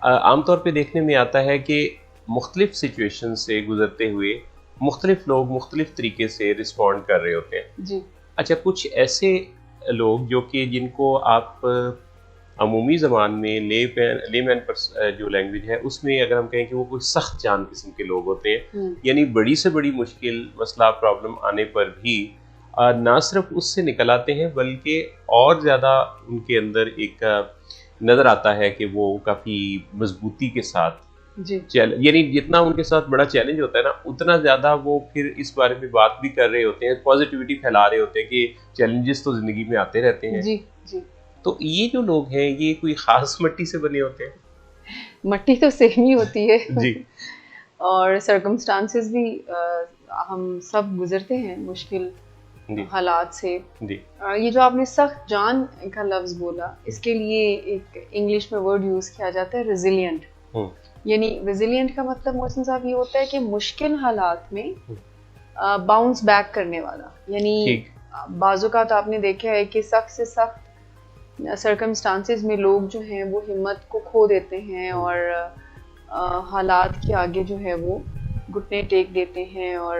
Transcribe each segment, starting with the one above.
عام طور پہ دیکھنے میں آتا ہے کہ مختلف سچویشن سے گزرتے ہوئے مختلف لوگ مختلف طریقے سے رسپونڈ کر رہے ہوتے ہیں جی. اچھا، کچھ ایسے لوگ جو کہ جن کو آپ عمومی زبان میں لے مین جو لینگویج ہے اس میں اگر ہم کہیں کہ وہ کوئی سخت جان قسم کے لوگ ہوتے ہیں، یعنی بڑی سے بڑی مشکل مسئلہ پرابلم آنے پر بھی نہ صرف اس سے نکل آتے ہیں بلکہ اور زیادہ ان کے اندر ایک نظر آتا ہے کہ وہ کافی مضبوطی کے ساتھ جی. یعنی جتنا ان کے ساتھ بڑا چیلنج ہوتا ہے نا اتنا زیادہ وہ پھر اس بارے میں بات بھی کر رہے ہوتے ہیں، پازیٹیوٹی پھیلا رہے ہوتے ہیں کہ چیلنجز تو زندگی میں آتے رہتے ہیں. جی جی. تو یہ جو لوگ ہیں یہ کوئی خاص مٹی سے بنے ہوتے ہیں؟ مٹی تو سیم ہی ہوتی ہے جی. اور سرکمسٹانسز بھی ہم سب گزرتے ہیں مشکل حالات سے. یہ جو آپ نے سخت جان کا لفظ بولا، اس کے لیے ایک انگلش میں ورڈ یوز کیا جاتا ہے ریزیلینٹ. یعنی ریزیلینٹ کا مطلب محسن صاحب یہ ہوتا ہے کہ مشکل حالات میں باؤنس بیک کرنے والا. یعنی بعض اوقات آپ نے دیکھا ہے کہ سخت سے سخت سرکمسٹانسز میں لوگ جو ہیں وہ ہمت کو کھو دیتے ہیں اور حالات کے آگے جو ہے وہ گھٹنے ٹیک دیتے ہیں اور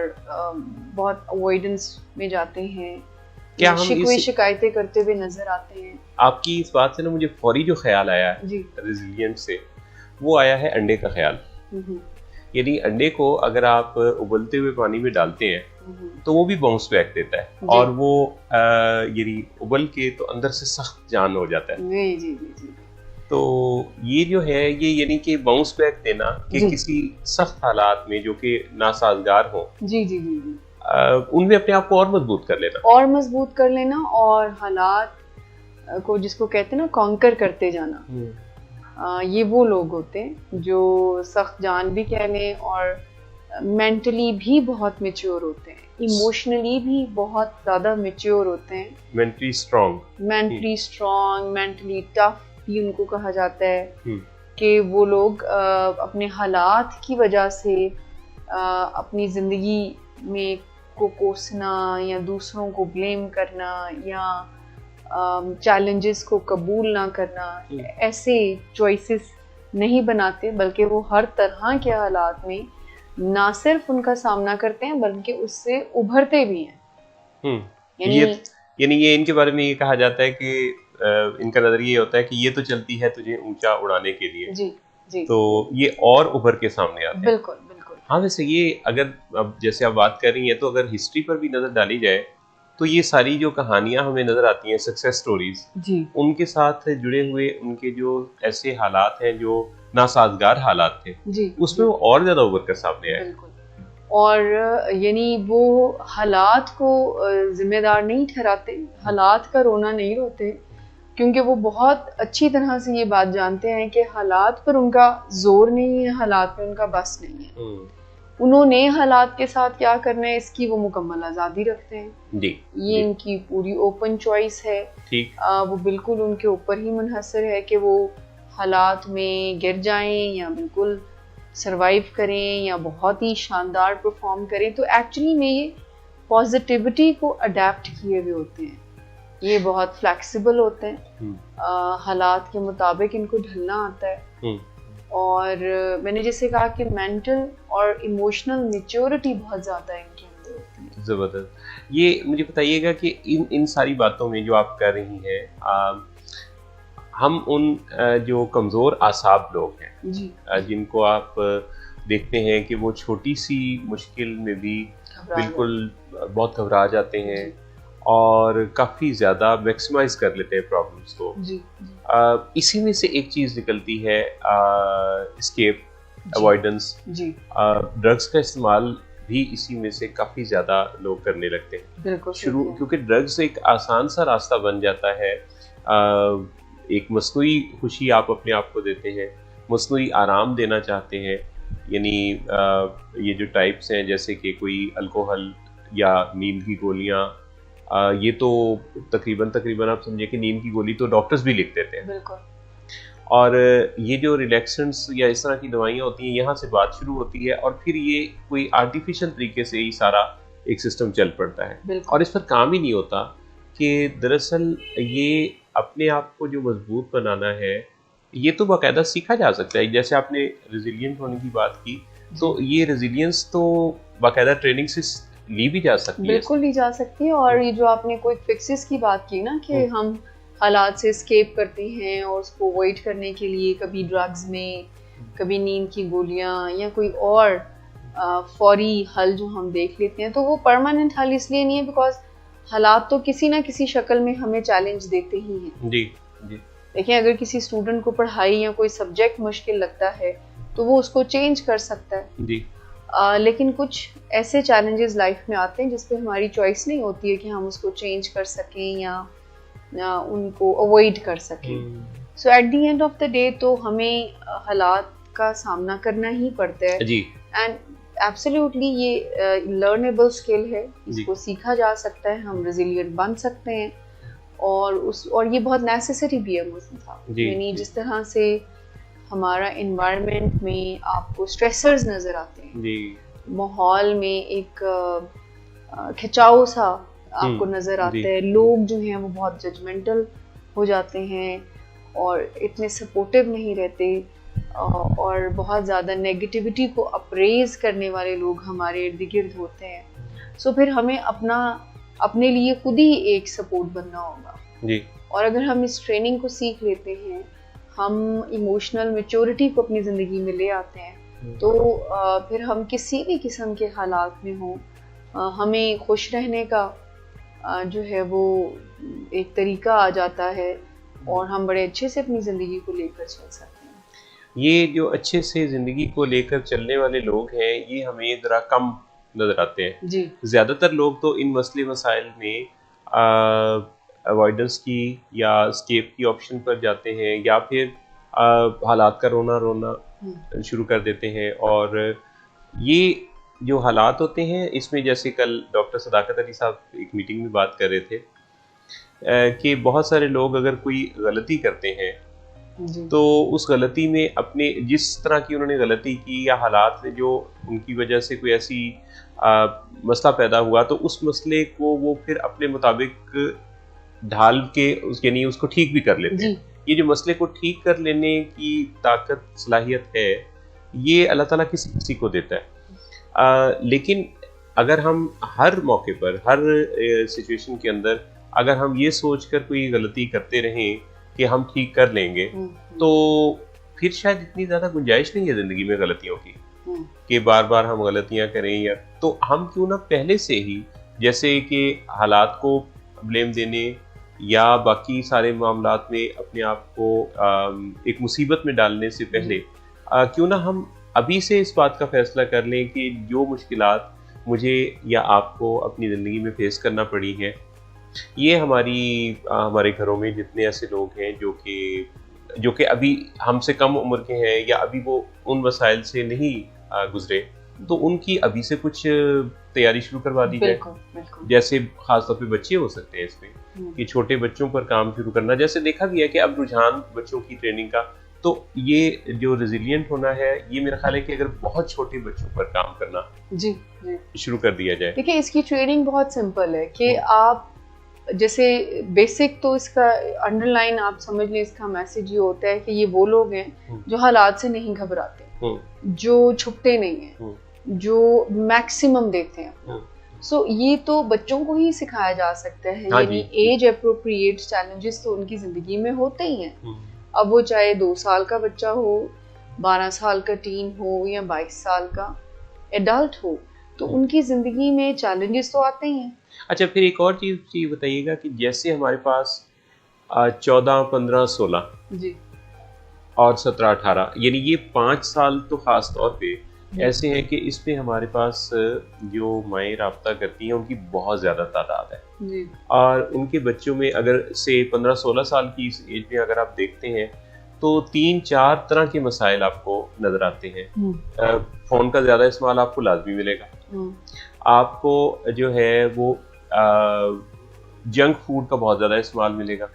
بہت اوائڈنس میں جاتے ہیں، شکوے شکایتیں کرتے ہوئے نظر آتے ہیں. آپ کی اس بات سے نا مجھے فوری جو خیال آیا ہے ریزیلینٹ سے، وہ آیا ہے انڈے کا خیال. یعنی انڈے کو اگر آپ ابلتے ہوئے پانی میں ڈالتے ہیں تو وہ بھی باؤنس بیک دیتا ہے اور وہ یعنی ابل کے تو اندر سے سخت جان ہو جاتا ہے. جی جی جی. تو یہ جو ہے یہ یعنی کہ باؤنس بیک دینا کہ کسی سخت حالات میں جو کہ ناسازگار ہوں، جی جی جی جی، ان میں اپنے آپ کو اور مضبوط کر لینا اور حالات کو جس کو کہتے ہیں نا کانکر کرتے جانا. یہ وہ لوگ ہوتے ہیں جو سخت جان بھی کہہ لیں اور مینٹلی بھی بہت میچور ہوتے ہیں، ایموشنلی بھی بہت زیادہ میچور ہوتے ہیں، مینٹلی اسٹرانگ، مینٹلی ٹف بھی ان کو کہا جاتا ہے. کہ وہ لوگ اپنے حالات کی وجہ سے اپنی زندگی میں کو کوسنا یا دوسروں کو بلیم کرنا یا چیلنجز کو قبول نہ کرنا، ایسے چوائسز نہیں بناتے، بلکہ وہ ہر طرح کے حالات میں نہ صرف ان کا سامنا کرتے ہیں بلکہ اس سے ابھرتے بھی ہیں. یعنی یہ ان کے بارے میں یہ کہا جاتا ہے کہ ان کا نظریہ یہ ہوتا ہے کہ یہ تو چلتی ہے تجھے اونچا اڑانے کے لیے. جی جی. تو یہ اور ابھر کے سامنے آتے ہیں. بالکل بالکل. ہاں، ویسے یہ اگر اب جیسے آپ بات کر رہی ہیں تو اگر ہسٹری پر بھی نظر ڈالی جائے تو یہ ساری جو کہانیاں ہمیں نظر آتی ہیں سکسیس سٹوریز، ان کے ساتھ جڑے ہوئے ان کے جو ایسے حالات ہیں جو ناسازگار حالات تھے، اس میں وہ اور زیادہ ابھر کر سامنے آئے. اور یعنی وہ حالات کو ذمہ دار نہیں ٹھہراتے، حالات کا رونا نہیں روتے، کیونکہ وہ بہت اچھی طرح سے یہ بات جانتے ہیں کہ حالات پر ان کا زور نہیں ہے، حالات پر ان کا بس نہیں ہے. انہوں نے حالات کے ساتھ کیا کرنا ہے اس کی وہ مکمل آزادی رکھتے ہیں. یہ ان کی پوری اوپن چوائس ہے. وہ بالکل ان کے اوپر ہی منحصر ہے کہ وہ حالات میں گر جائیں یا بالکل سروائیو کریں یا بہت ہی شاندار پرفارم کریں. تو ایکچولی میں یہ پازیٹیوٹی کو اڈیپٹ کیے ہوئے ہوتے ہیں، یہ بہت فلیکسیبل ہوتے ہیں، حالات کے مطابق ان کو ڈھلنا آتا ہے. اور میں نے جیسے کہا کہ مینٹل اور ایموشنل میچورٹی بہت زیادہ ان کے اندر ہوتی ہے. زبردست. یہ مجھے بتائیے گا کہ ان ساری باتوں میں جو آپ کر رہی ہیں، ہم ان جو کمزور اعصاب لوگ ہیں جن کو آپ دیکھتے ہیں کہ وہ چھوٹی سی مشکل میں بھی بالکل بہت گھبرا جاتے ہیں اور کافی زیادہ میکسیمائز کر لیتے ہیں پرابلمس کو. اسی میں سے ایک چیز نکلتی ہے اسکیپ، اوائڈنس. ڈرگس کا استعمال بھی اسی میں سے کافی زیادہ لوگ کرنے لگتے ہیں کیونکہ ڈرگس ایک آسان سا راستہ بن جاتا ہے. ایک مصنوعی خوشی آپ اپنے آپ کو دیتے ہیں، مصنوعی آرام دینا چاہتے ہیں. یعنی یہ جو ٹائپس ہیں جیسے کہ کوئی الکوہل یا نیند کی گولیاں، یہ تو تقریباً آپ سمجھے کہ نیند کی گولی تو ڈاکٹرز بھی لکھ دیتے ہیں. اور یہ جو ریلیکسنٹس یا اس طرح کی دوائیاں ہوتی ہیں، یہاں سے بات شروع ہوتی ہے اور پھر یہ کوئی آرٹیفیشل طریقے سے ہی سارا ایک سسٹم چل پڑتا ہے اور اس پر کام ہی نہیں ہوتا کہ دراصل یہ اپنے آپ کو جو مضبوط بنانا ہے یہ تو باقاعدہ سیکھا جا سکتا ہے. جیسے آپ نے ریزیلینٹ ہونے کی بات کی, تو یہ ریزیلینس تو باقاعدہ ٹریننگ سے لی بھی جا سکتی ہے. بالکل لی جا سکتی ہے. اور یہ جو آپ نے کوئی فکسز کی بات کی نا کہ ہم حالات سے اسکیپ کرتے ہیں اور اس کو اوائڈ کرنے کے لیے کبھی ڈرگز میں, کبھی نیند کی گولیاں یا کوئی اور فوری حل جو ہم دیکھ لیتے ہیں, تو وہ پرماننٹ حل اس لیے نہیں ہے بیکاز حالات تو کسی نہ کسی شکل میں ہمیں چیلنج دیتے ہی ہیں. جی جی. دیکھیں اگر کسی اسٹوڈنٹ کو پڑھائی یا کوئی سبجیکٹ مشکل لگتا ہے تو وہ اس کو چینج کر سکتا ہے. جی. لیکن کچھ ایسے چیلنجز لائف میں آتے ہیں جس پہ ہماری چوائس نہیں ہوتی ہے کہ ہم اس کو چینج کر سکیں یا ان کو اوائڈ کر سکیں. So at the end of the day تو ہمیں حالات کا سامنا کرنا ہی پڑتا ہے. جی. اینڈ ایبسلیوٹلی یہ لرنیبل اسکل ہے, اس کو سیکھا جا سکتا ہے, ہم ریزیلینٹ بن سکتے ہیں اور یہ بہت نیسیسری بھی ہے مسلم صاحب. یعنی جس طرح سے ہمارا انوائرمنٹ میں آپ کو اسٹریسرز نظر آتے ہیں, ماحول میں ایک کھچاؤ سا آپ کو نظر آتا ہے, لوگ جو ہیں وہ بہت ججمنٹل ہو جاتے ہیں اور اتنے سپورٹیو نہیں رہتے, اور بہت زیادہ نیگیٹیوٹی کو اپریز کرنے والے لوگ ہمارے ارد گرد ہوتے ہیں. سو پھر ہمیں اپنے لیے خود ہی ایک سپورٹ بننا ہوگا. جی. اور اگر ہم اس ٹریننگ کو سیکھ لیتے ہیں, ہم ایموشنل میچورٹی کو اپنی زندگی میں لے آتے ہیں, تو پھر ہم کسی بھی قسم کے حالات میں ہوں, ہمیں خوش رہنے کا جو ہے وہ ایک طریقہ آ جاتا ہے اور ہم بڑے اچھے سے اپنی زندگی کو لے کر چل سکتے ہیں. یہ جو اچھے سے زندگی کو لے کر چلنے والے لوگ ہیں یہ ہمیں ذرا کم نظر آتے ہیں. جی. زیادہ تر لوگ تو ان مسئلے مسائل میں اوائڈنس کی یا اسکیپ کی آپشن پر جاتے ہیں, یا پھر حالات کا رونا شروع کر دیتے ہیں. اور یہ جو حالات ہوتے ہیں اس میں, جیسے کل ڈاکٹر صداقت علی صاحب ایک میٹنگ میں بات کر رہے تھے کہ بہت سارے لوگ اگر کوئی غلطی کرتے ہیں تو اس غلطی میں اپنے جس طرح کی انہوں نے غلطی کی یا حالات میں جو ان کی وجہ سے کوئی ایسی مسئلہ پیدا ہوا, تو اس مسئلے کو وہ پھر اپنے مطابق ڈھال کے یعنی اس کو ٹھیک بھی کر لیتے ہیں. یہ جو مسئلے کو ٹھیک کر لینے کی طاقت صلاحیت ہے یہ اللہ تعالیٰ کسی کو دیتا ہے. لیکن اگر ہم ہر موقع پر, ہر سچویشن کے اندر اگر ہم یہ سوچ کر کوئی غلطی کرتے رہیں کہ ہم ٹھیک کر لیں گے, تو پھر شاید اتنی زیادہ گنجائش نہیں ہے زندگی میں غلطیوں کی کہ بار بار ہم غلطیاں کریں. یا تو ہم کیوں نہ پہلے سے ہی, جیسے کہ حالات کو بلیم دینے یا باقی سارے معاملات میں اپنے آپ کو ایک مصیبت میں ڈالنے سے پہلے, کیوں نہ ہم ابھی سے اس بات کا فیصلہ کر لیں کہ جو مشکلات مجھے یا آپ کو اپنی زندگی میں فیس کرنا پڑی ہیں, یہ ہمارے گھروں میں جتنے ایسے لوگ ہیں جو کہ ابھی ہم سے کم عمر کے ہیں یا ابھی وہ ان وسائل سے نہیں گزرے, تو ان کی ابھی سے کچھ تیاری شروع کروا دی جائے. جیسے خاص طور پہ بچے ہو سکتے ہیں اس میں کہ چھوٹے بچوں پر کام شروع کرنا. جیسے دیکھا گیا کہ اب رجحان بچوں کی ٹریننگ کا, تو یہ جو ریزیلینٹ ہونا ہے یہ میرا خیال ہے کہ اگر بہت چھوٹے بچوں پر کام کرنا شروع کر دیا جائے. دیکھیں اس کی ٹریننگ بہت سمپل ہے کہ آپ جیسے بیسک تو اس کا انڈر لائن آپ سمجھ لیں, اس کا میسج یہ ہوتا ہے کہ یہ وہ لوگ ہیں جو حالات سے نہیں گھبراتے, جو چھپتے نہیں ہیں, جو میکسیمم دیتے ہیں. سو یہ تو بچوں کو ہی سکھایا جا سکتا ہے. یعنی ایج اپروپریٹ چیلنجز تو ان کی زندگی میں ہوتے ہی ہیں, اب وہ چاہے 2 سال کا بچہ ہو, 12 سال کا ٹین ہو یا 22 سال کا ایڈلٹ ہو, تو ان کی زندگی میں چیلنجز تو آتے ہی ہیں. اچھا, پھر ایک اور چیز بتائیے گا کہ جیسے ہمارے پاس 14, 15, 16 جی اور 17, 18 یعنی یہ 5 سال تو خاص طور پہ ایسے ہیں کہ اس میں ہمارے پاس جو مائیں رابطہ کرتی ہیں ان کی بہت زیادہ تعداد ہے. اور ان کے بچوں میں اگر سے 15, 16 سال کی اس ایج میں اگر آپ دیکھتے ہیں تو 3-4 طرح کے مسائل آپ کو نظر آتے ہیں. فون کا زیادہ استعمال آپ کو لازمی ملے گا, آپ کو جو ہے وہ جنک فوڈ کا بہت زیادہ استعمال ملے گا,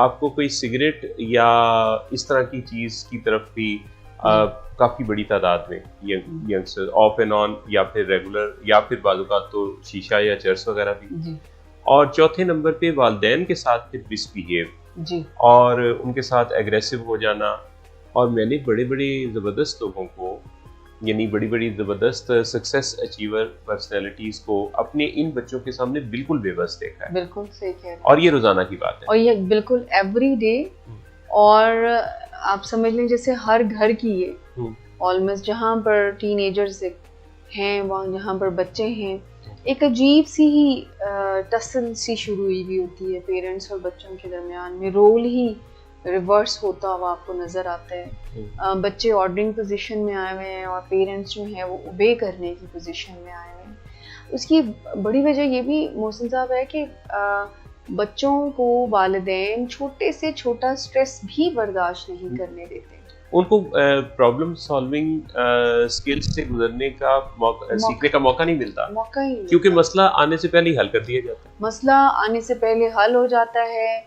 آپ کو کوئی سگریٹ یا اس طرح کی چیز کی طرف بھی کافی بڑی تعداد میں ینگسٹر آف اینڈ آن یا پھر ریگولر یا پھر بعض اوقات تو شیشہ یا چرس وغیرہ بھی. اور چوتھے نمبر پہ والدین کے ساتھ پھر مس بیہیو جی اور ان کے ساتھ ایگریسو ہو جانا. اور میں نے بڑے بڑے زبردست لوگوں کو, یعنی بڑی بڑی زبردست سکسیس اچیور پرسنالٹیز کو اپنے ان بچوں کے سامنے بالکل بے بس دیکھا ہے. بالکل صحیح کہہ رہے ہیں. اور یہ روزانہ کی بات ہے, اور یہ بالکل ایوری ڈے. اور آپ سمجھ لیں جیسے ہر گھر کی یہ آلموسٹ جہاں پر ٹین ایجرز ہیں, وہاں جہاں پر بچے ہیں, ایک عجیب سی ہی ٹسل سی شروع ہوئی ہوتی ہے پیرنٹس اور بچوں کے درمیان میں. رول ہی ریورس ہوتا ہوا آپ کو نظر آتا ہے. بچے آرڈرنگ پوزیشن میں آئے ہوئے ہیں اور پیرنٹس جو ہیں وہ اوبے کرنے کی پوزیشن میں آئے ہوئے ہیں. اس کی بڑی وجہ یہ بھی محسن صاحب ہے کہ بچوں کو والدین چھوٹے سے چھوٹا سٹریس بھی برداشت نہیں کرنے دیتے. ان کو پرابلم سالونگ اسکلس سے گزرنے کا سیکھنے کا موقع نہیں ملتا, کیونکہ مسئلہ آنے سے پہلے ہی حل کر دیا جاتا ہے. مسئلہ آنے سے پہلے حل ہو جاتا ہے,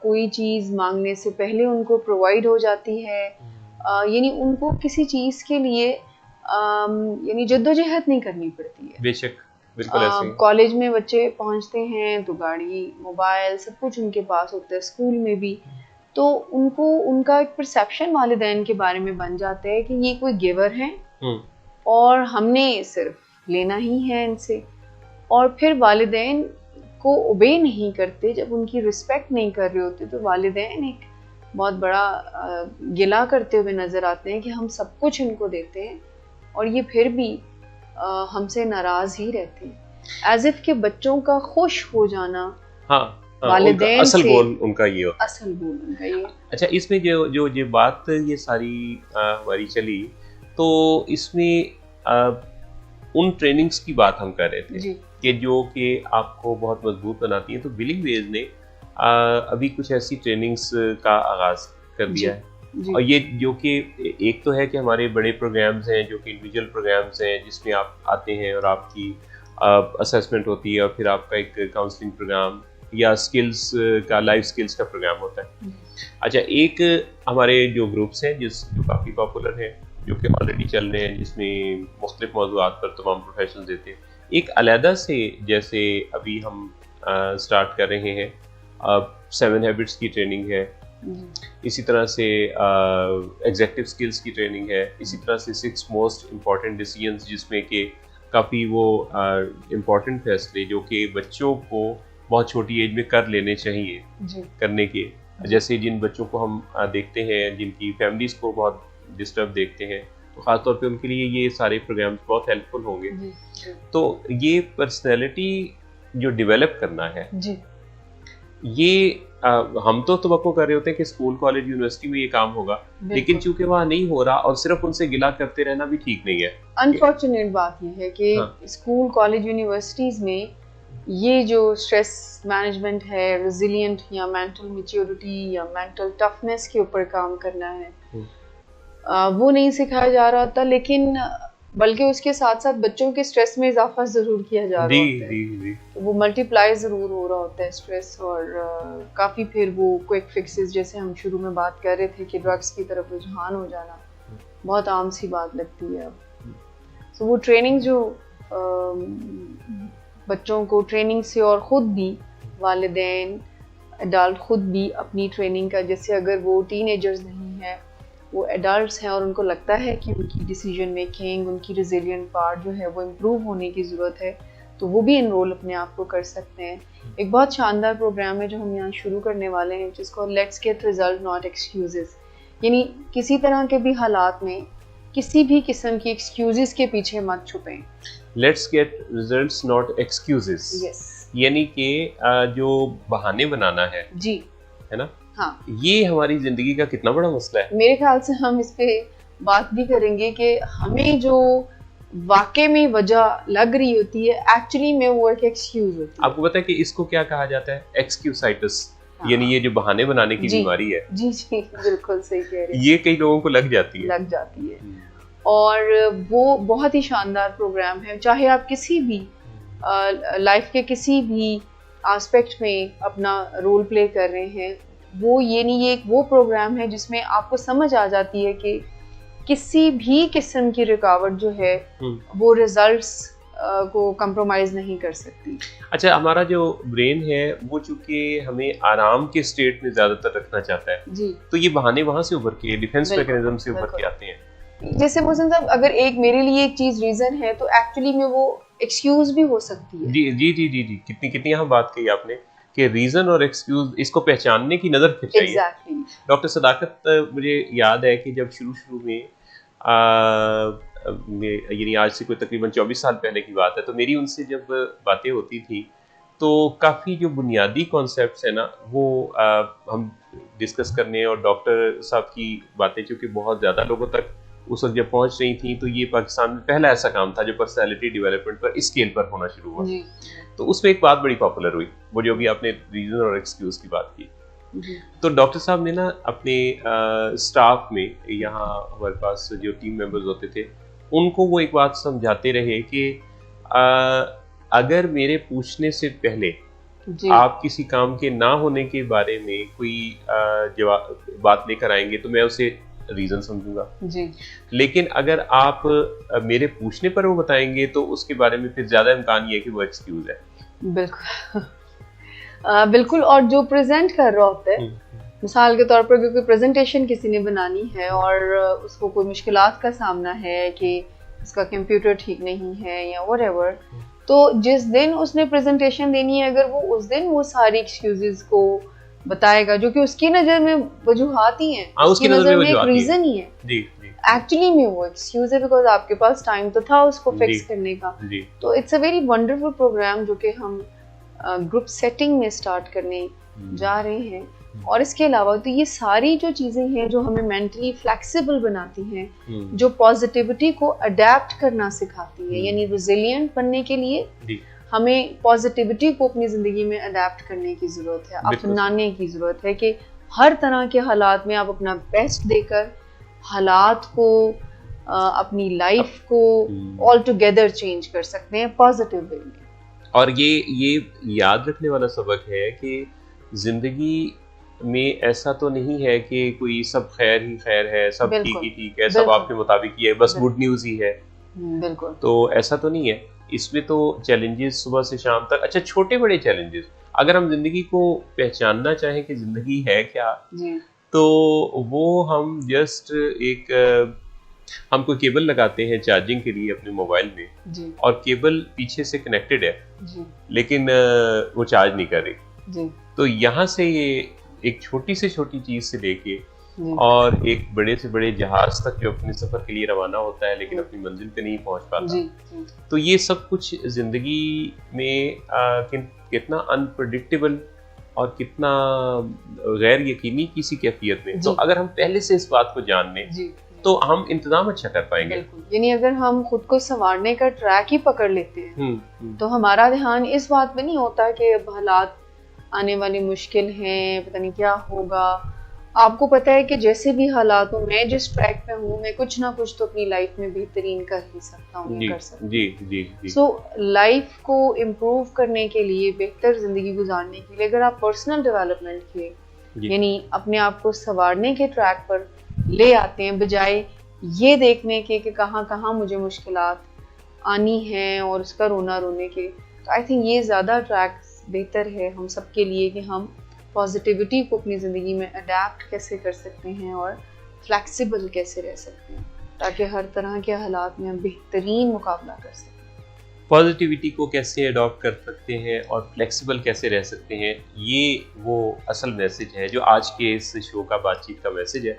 کوئی چیز مانگنے سے پہلے ان کو پرووائڈ ہو جاتی ہے. یعنی ان کو کسی چیز کے لیے یعنی جدوجہد نہیں کرنی پڑتی ہے. بے شک, بالکل ایسے. کالج میں بچے پہنچتے ہیں تو گاڑی, موبائل, سب کچھ ان کے پاس ہوتا ہے, اسکول میں بھی. تو ان کو ان کا ایک پرسیپشن والدین کے بارے میں بن جاتا ہے کہ یہ کوئی گیور ہے اور ہم نے صرف لینا ہی ہے ان سے. اور پھر والدین کو اوبے نہیں کرتے, جب ان کی رسپیکٹ نہیں کر رہے ہوتے تو والدین ایک بہت بڑا گلہ کرتے ہوئے نظر آتے ہیں کہ ہم سب کچھ ان کو دیتے ہیں اور یہ پھر بھی ہم سے ناراض ہی رہتے ہیں. ایز اف کہ بچوں کا خوش ہو جانا والدین اصل گول ان کا یہ ہوتا ہے. اصل گول ان کا یہ. اچھا, اس میں جو یہ بات یہ ساری ہماری چلی, تو اس میں ان ٹریننگز کی بات ہم کر رہے تھے کہ جو کہ آپ کو بہت مضبوط بناتی ہیں. تو بلنگ ویز نے ابھی کچھ ایسی ٹریننگز کا آغاز کر دیا ہے. اور یہ جو کہ ایک تو ہے کہ ہمارے بڑے پروگرامز ہیں جو کہ انڈیویجول پروگرامز ہیں جس میں آپ آتے ہیں اور آپ کی اسیسمنٹ ہوتی ہے, اور پھر آپ کا ایک کاؤنسلنگ پروگرام یا سکلز کا, لائف سکلز کا پروگرام ہوتا ہے. اچھا, ایک ہمارے جو گروپس ہیں جو کافی پاپولر ہیں, جو کہ آلریڈی چل رہے ہیں, جس میں مختلف موضوعات پر تمام پروفیشنز دیتے ہیں. ایک علیحدہ سے جیسے ابھی ہم سٹارٹ کر رہے ہیں 7 ہیبٹس کی ٹریننگ ہے, اسی طرح سے ایگزیکٹو سکلز کی ٹریننگ ہے, اسی طرح سے 6 موسٹ امپورٹنٹ ڈیسیژنز جس میں کہ کافی وہ امپورٹنٹ فیصلے جو کہ بچوں کو بہت چھوٹی ایج میں کر لینے چاہیے کرنے کے. جیسے جن بچوں کو ہم دیکھتے ہیں جن کی فیملیز کو بہت ڈسٹرب دیکھتے ہیں, تو خاص طور پہ ان کے لیے یہ سارے پروگرامز بہت ہیلپ فل ہوں گے. تو یہ پرسنالٹی جو ڈیولپ کرنا ہے, یہ ہم تو توقع کر رہے ہوتے ہیں کہ اسکول, کالج, یونیورسٹی میں یہ کام ہوگا, لیکن چونکہ وہاں نہیں ہو رہا اور صرف ان سے گلا کرتے رہنا بھی ٹھیک نہیں ہے. انفارچونیٹ بات یہ ہے کہ اسکول, کالج, یونیورسٹیز میں یہ جو اسٹریس مینجمنٹ ہے, ریزیلینٹ یا مینٹل میچیورٹی یا مینٹل ٹفنس کے اوپر کام کرنا ہے, وہ نہیں سکھایا جا رہا ہوتا, لیکن بلکہ اس کے ساتھ ساتھ بچوں کے اسٹریس میں اضافہ ضرور کیا جا رہا ہوتا ہے. وہ ملٹی پلائی ضرور ہو رہا ہوتا ہے اسٹریس, اور کافی پھر وہ کوئک فکسز جیسے ہم شروع میں بات کر رہے تھے کہ ڈرگس کی طرف رجحان ہو جانا بہت عام سی بات لگتی ہے اب. تو وہ ٹریننگ جو بچوں کو ٹریننگ سے, اور خود بھی والدین, ایڈلٹ خود بھی اپنی ٹریننگ کا, جیسے اگر وہ ٹین ایجرز نہیں ہیں, وہ ایڈلٹس ہیں اور ان کو لگتا ہے کہ ان کی ڈیسیجن میکنگ, ان کی ریزیلینٹ پارٹ جو ہے وہ امپروو ہونے کی ضرورت ہے, تو وہ بھی انرول اپنے آپ کو کر سکتے ہیں. ایک بہت شاندار پروگرام ہے جو ہم یہاں شروع کرنے والے ہیں, جس کو let's get result not excuses. یعنی کسی طرح کے بھی حالات میں کسی بھی قسم کی ایکسکیوزز کے پیچھے مت چھپیں. Let's get results not excuses, یعنی کہ جو بہانے بنانا ہے, جی ہے نا, ہاں, یہ ہماری زندگی کا کتنا بڑا مسئلہ ہے. میرے خیال سے ہم اس پہ بات بھی کریں گے کہ ہمیں جو واقع میں وجہ لگ رہی ہوتی ہے, ایکچولی میں وہ ایک ایکسکیوز ہوتی ہے. آپ کو پتہ ہے کہ اس کو کیا کہا جاتا ہے؟ ایکسکیوسائٹس, یعنی یہ جو بہانے بنانے کی بیماری ہے. جی جی بالکل صحیح کہہ رہے ہیں. یہ کئی لوگوں کو لگ جاتی ہے. اور وہ بہت ہی شاندار پروگرام ہے, چاہے آپ کسی بھی لائف کے کسی بھی آسپیکٹ میں اپنا رول پلے کر رہے ہیں. وہ یہ نہیں, یہ ایک وہ پروگرام ہے جس میں آپ کو سمجھ آ جاتی ہے کہ کسی بھی قسم کی رکاوٹ جو ہے وہ ریزلٹس کو کمپرومائز نہیں کر سکتی. اچھا ہمارا جو برین ہے وہ چونکہ ہمیں آرام کے اسٹیٹ میں زیادہ تر رکھنا چاہتا ہے جی تو یہ بہانے وہاں سے ابھر کے ڈیفینس میکینزم سے ابھر کے آتے ہیں. جیسے محسن صاحب اگر ایک میرے لیے ایک چیز ریزن ہے تو ایکچولی میں وہ ایکسکیوز بھی ہو سکتی ہے. جی جی جی جی جی کتنی یہاں بات کہی آپ نے کہ ریزن اور ایکسکیوز اس کو پہچاننے کی نظر پھر چاہیے. ڈاکٹر صداقت مجھے یاد ہے کہ جب شروع میں یعنی آج سے کوئی تقریباً 24 سال پہلے کی بات ہے تو میری ان سے جب باتیں ہوتی تھیں تو کافی جو بنیادی کانسیپٹس ہیں نا وہ ہم ڈسکس کرنے اور ڈاکٹر صاحب کی باتیں چونکہ بہت زیادہ لوگوں تک اس وقت جب پہنچ رہی تھیں تو یہ پاکستان میں پہلا ایسا کام تھا جو پرسنالٹی ڈیولپمنٹ پر اس اسکیل پر ہونا شروع ہوا. تو اس میں ایک بات بڑی پاپولر ہوئی وہ جو بھی آپ نے ریزن اور ایکسکیوز کی بات کی. تو ڈاکٹر صاحب نے نا اپنے اسٹاف میں یہاں ہمارے پاس جو ٹیم ممبرز ہوتے تھے ان کو وہ ایک بات سمجھاتے رہے کہ اگر میرے پوچھنے سے پہلے آپ کسی کام کے نہ ہونے کے بارے میں کوئی بات لے کر آئیں گے تو میں اسے ریزن سمجھوں گا جی لیکن اگر آپ میرے پوچھنے پر وہ بتائیں گے تو اس کے بارے میں پھر زیادہ امکان یہ ہے کہ وہ ایکسکیوز ہے. بالکل بالکل. اور جو پریزنٹ کر رہا ہوتا ہے مثال کے طور پر کیونکہ پریزنٹیشن کسی نے بنانی ہے اور اس کو کوئی مشکلات کا سامنا ہے کہ اس کا کمپیوٹر ٹھیک نہیں ہے یا وٹ ایور تو جس دن اس نے پریزنٹیشن دینی ہے اگر وہ اس دن وہ ساری ایکسکیوزز کو بتائے گا جو کہ اس کی نظر میں وجوہات ہی ہیں اس کی نظر میں ایک ریزن ہی ہے ایکچولی میں وہ ایکسکیوز ہے بیکاز آپ کے پاس ٹائم تو تھا اس کو فکس کرنے کا. تو it's a very wonderful programme جو کہ ہم گروپ سیٹنگ میں اسٹارٹ کرنے جا رہے ہیں. اور اس کے علاوہ تو یہ ساری جو چیزیں ہیں جو ہمیں مینٹلی فلیکسیبل بناتی ہیں جو پازیٹیوٹی کو اڈیپٹ کرنا سکھاتی ہے یعنی ریزیلینٹ بننے کے لیے ہمیں پازیٹیوٹی کو اپنی زندگی میں اڈیپٹ کرنے کی ضرورت ہے اپنانے کی ضرورت ہے کہ ہر طرح کے حالات میں آپ اپنا بیسٹ دے کر حالات کو اپنی لائف کو آل ٹوگیدر چینج کر سکتے ہیں پازیٹیو وے میں. اور یہ یاد رکھنے والا سبق ہے کہ زندگی میں ایسا تو نہیں ہے کہ کوئی سب خیر ہی خیر ہے سب ٹھیک ہی ٹھیک ہے سب آپ کے مطابق ہی ہے بس گڈ نیوز ہی ہے. بالکل تو ایسا تو نہیں ہے. اس میں تو چیلنجز صبح سے شام تک اچھا چھوٹے بڑے چیلنجز اگر ہم زندگی کو پہچاننا چاہیں کہ زندگی ہے کیا تو وہ ہم جسٹ ایک ہم کوئی کیبل لگاتے ہیں چارجنگ کے لیے اپنے موبائل میں اور کیبل پیچھے سے کنیکٹڈ ہے لیکن وہ چارج نہیں کر رہی. تو یہاں سے یہ ایک چھوٹی سے چھوٹی چیز سے لے کے اور ایک بڑے سے بڑے جہاز تک جو اپنے سفر کے لیے روانہ ہوتا ہے لیکن اپنی منزل پہ نہیں پہنچ پاتا تو یہ سب کچھ زندگی میں کتنا انپریڈکٹیبل اور کتنا غیر یقینی کسی کیفیت میں تو اگر ہم پہلے سے اس بات کو جان لیں تو ہم انتظام اچھا کر پائیں گے. یعنی اگر ہم خود کو سنوارنے کا ٹریک ہی پکڑ لیتے ہیں تو ہمارا دھیان اس بات پہ نہیں ہوتا کہ اب حالات آنے والی مشکل ہیں پتہ نہیں کیا ہوگا. آپ کو پتہ ہے کہ جیسے بھی حالات ہوں میں جس ٹریک پہ ہوں میں کچھ نہ کچھ تو اپنی لائف میں بہترین کر ہی سکتا ہوں کر سکتا ہوں. سو لائف کو امپروو کرنے کے لیے بہتر زندگی گزارنے کے لیے اگر آپ پرسنل ڈیولپمنٹ کے یعنی اپنے آپ کو سنوارنے کے ٹریک پر لے آتے ہیں بجائے یہ دیکھنے کے کہ کہاں کہاں مجھے مشکلات آنی ہیں اور اس کا رونے کے تو آئی تھنک یہ زیادہ ٹریک بہتر ہے ہم سب کے لیے کہ ہم پازیٹیوٹی کو اپنی زندگی میں اڈیپٹ کیسے کر سکتے ہیں اور فلیکسیبل کیسے رہ سکتے ہیں تاکہ ہر طرح کے حالات میں ہم بہترین مقابلہ کر سکیں. پازیٹیوٹی کو کیسے اڈاپٹ کر سکتے ہیں اور فلیکسیبل کیسے رہ سکتے ہیں یہ وہ اصل میسج ہے جو آج کے اس شو کا بات چیت کا میسج ہے.